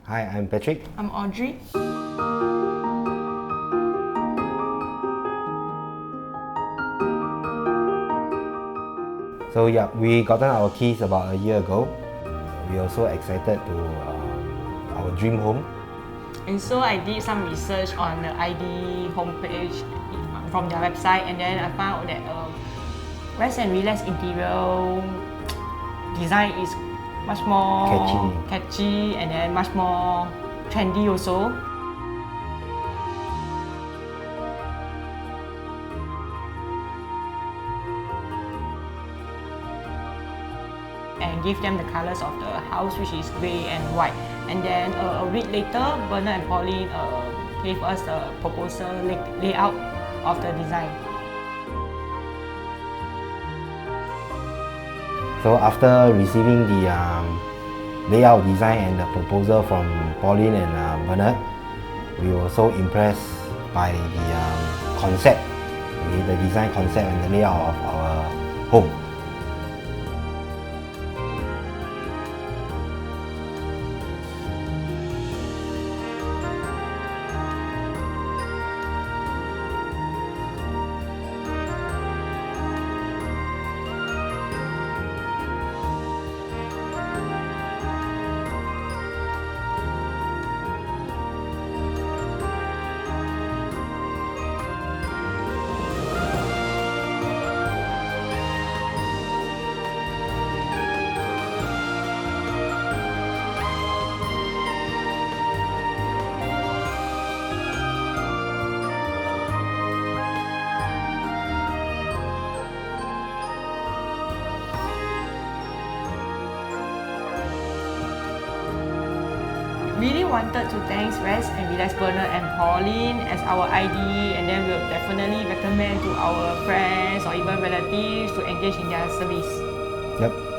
Hi, I'm Patrick. I'm Audrey. So yeah, we gotten our keys about a year ago. We are so excited to our dream home. And so I did some research on the ID homepage from their website, and then I found that Rezt+Relax Interior Design is much more catchy and then much more trendy also. And give them the colors of the house, which is grey and white. And then a week later, Bernard and Pauline gave us the proposal layout of the design. So after receiving the layout design and the proposal from Pauline and Bernard, we were so impressed by the concept, the design concept and the layout of our home. Really wanted to thank Rezt+Relax Bernard and Pauline as our ID, and then we'll definitely recommend to our friends or even relatives to engage in their service. Yep.